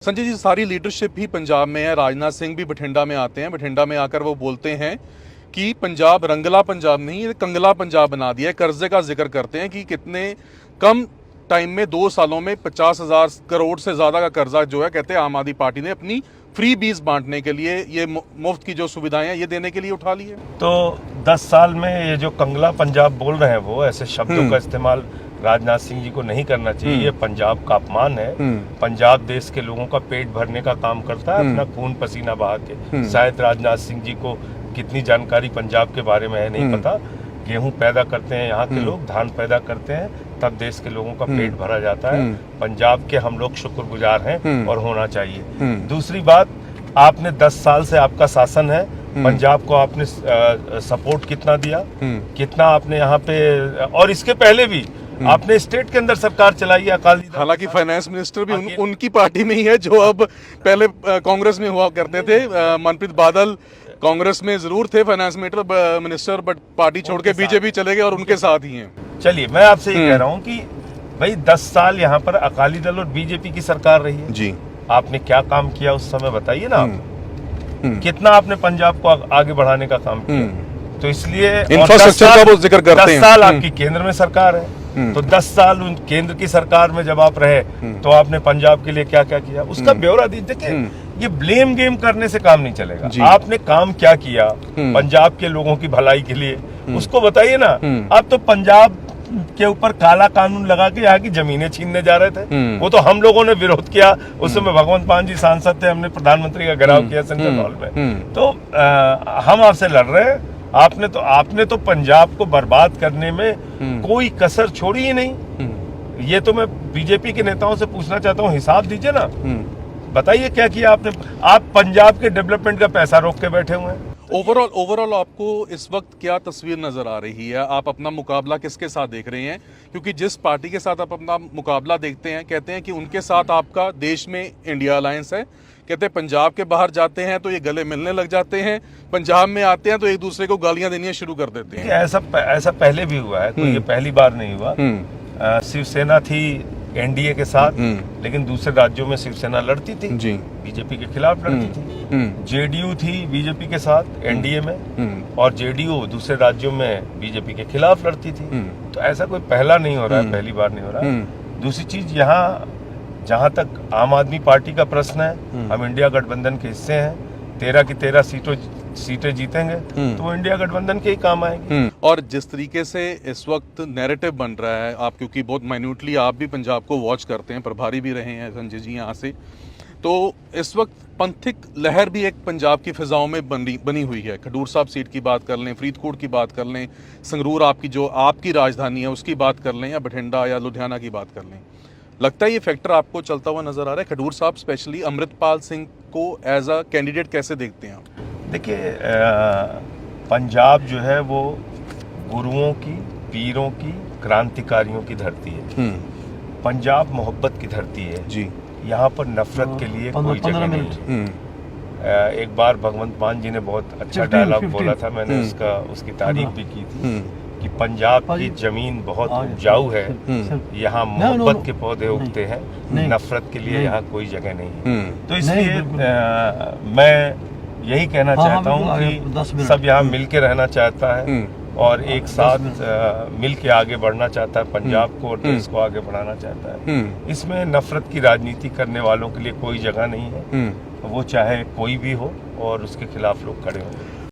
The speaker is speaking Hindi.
संजय जी, सारी लीडरशिप ही पंजाब में है। राजनाथ सिंह भी बठिंडा में आते हैं। बठिंडा में आकर वो बोलते हैं कि पंजाब रंगला पंजाब नहीं, ये कंगला पंजाब बना दिया है। कर्जे का जिक्र करते हैं कि कितने कम टाइम में 2 सालों में 50,000 करोड़ से ज्यादा का कर्जा जो है, कहते हैं आम आदमी पार्टी ने अपनी फ्री बीज बांटने के लिए, ये मुफ्त की जो सुविधाएं हैं ये देने के लिए उठा ली है। तो 10 साल में ये जो कंगला पंजाब बोल रहे हैं, वो ऐसे शब्दों का इस्तेमाल राजनाथ सिंह जी को नहीं करना चाहिए। ये पंजाब का अपमान है। पंजाब देश के लोगों का पेट भरने का काम करता है, अपना खून पसीना बहा के। शायद राजनाथ सिंह जी को कितनी जानकारी पंजाब के बारे में है नहीं पता। गेहूं पैदा करते हैं यहाँ के लोग, धान पैदा करते हैं, तब देश के लोगों का पेट भरा जाता है। पंजाब के हम लोग शुक्रगुजार हैं और होना चाहिए। दूसरी बात, आपने 10 साल से आपका शासन है, पंजाब को आपने सपोर्ट कितना दिया, कितना आपने यहाँ पे, और इसके पहले भी आपने स्टेट के अंदर सरकार चलाई है अकाली दल। हालांकि फाइनेंस मिनिस्टर भी उनकी पार्टी में ही है, जो अब पहले कांग्रेस में हुआ करते थे। मनप्रीत बादल कांग्रेस में जरूर थे फाइनेंस मिनिस्टर, बट पार्टी छोड़ के बीजेपी चले गए और उनके साथ ही हैं। चलिए, मैं आपसे ये कह रहा हूँ कि भाई 10 साल यहाँ पर अकाली दल और बीजेपी की सरकार रही है जी। आपने क्या काम किया उस समय बताइए ना। आप कितना आपने पंजाब को आगे बढ़ाने का काम किया। तो इसलिए इंफ्रास्ट्रक्चर का वो जिक्र करते हैं। 10 साल आपकी केंद्र में सरकार है, तो 10 साल उन केंद्र की सरकार में जब आप रहे तो आपने पंजाब के लिए क्या क्या किया उसका ब्यौरा दीजिए। देखिए, ये ब्लेम गेम करने से काम नहीं चलेगा। आपने काम क्या किया पंजाब के लोगों की भलाई के लिए, उसको बताइए ना। आप तो पंजाब के ऊपर काला कानून लगा के यहाँ की जमीनें छीनने जा रहे थे। वो तो हम लोगों ने विरोध किया। उस समय भगवंत मान जी सांसद थे, हमने प्रधानमंत्री का घेराव किया सेंट्रल हॉल में। तो हम आपसे लड़ रहे हैं। आपने तो पंजाब को बर्बाद करने में कोई कसर छोड़ी ही नहीं। ये तो मैं बीजेपी के नेताओं से पूछना चाहता हूँ, हिसाब दीजिए ना, बताइए क्या किया आपने। आप पंजाब के डेवलपमेंट का पैसा रोक के बैठे हुए हैं। ओवरऑल आपको इस वक्त क्या तस्वीर नजर आ रही है? आप अपना मुकाबला किसके साथ देख रहे हैं? क्योंकि जिस पार्टी के साथ आप अपना मुकाबला देखते हैं, कहते हैं कि उनके साथ आपका देश में इंडिया अलायंस है। कहते हैं पंजाब के बाहर जाते हैं तो ये गले मिलने लग जाते हैं, पंजाब में आते हैं तो एक दूसरे को गालियां देनी शुरू कर देते हैं। ऐसा पहले भी हुआ है, कोई ये पहली बार नहीं हुआ। शिवसेना थी एनडीए के साथ, लेकिन दूसरे राज्यों में शिवसेना लड़ती थी जी, बीजेपी के खिलाफ लड़ती थी। जेडीयू थी बीजेपी के साथ एनडीए में, और जेडीयू दूसरे राज्यों में बीजेपी के खिलाफ लड़ती थी। तो ऐसा कोई पहला नहीं हो रहा है, पहली बार नहीं हो रहा है। दूसरी चीज, यहाँ जहां तक आम आदमी पार्टी का प्रश्न है, हम इंडिया गठबंधन के हिस्से हैं। 13 की 13 सीटें जीतेंगे तो वो इंडिया गठबंधन के ही काम आएंगे। और जिस तरीके से इस वक्त नैरेटिव बन रहा है, आप क्योंकि बहुत माइन्यूटली आप भी पंजाब को वॉच करते हैं, प्रभारी भी रहे हैं संजय जी यहाँ से, तो इस वक्त पंथिक लहर भी एक पंजाब की फिजाओं में बनी हुई है। खडूर साहब सीट की बात कर लें, फरीदकोट की बात कर लें, संगरूर आपकी राजधानी है उसकी बात कर लें, या बठिंडा या लुधियाना की बात कर लें, लगता है ये फैक्टर आपको चलता हुआ नजर आ रहा है? खडूर साहब स्पेशली अमृतपाल सिंह को एज अ कैंडिडेट कैसे देखते हैं आप? देखिए, पंजाब जो है वो गुरुओं की, पीरों की, क्रांतिकारियों की धरती है। पंजाब मोहब्बत की धरती है जी। यहाँ पर नफरत के लिए कोई जगह नहीं है। एक बार भगवंत मान जी ने बहुत अच्छा डायलॉग बोला था, मैंने उसकी तारीफ भी की थी कि पंजाब की जमीन बहुत उपजाऊ है, यहाँ मोहब्बत के पौधे उगते हैं, नफरत के लिए यहाँ कोई जगह नहीं है। तो इसलिए मैं यही कहना चाहता हूँ कि सब यहाँ मिल के रहना चाहता है और एक साथ मिल के आगे बढ़ना चाहता है, पंजाब को और देश को आगे बढ़ाना चाहता है। इसमें नफरत की राजनीति करने वालों के लिए कोई जगह नहीं है, वो चाहे कोई भी हो और उसके खिलाफ लोग खड़े होंगे।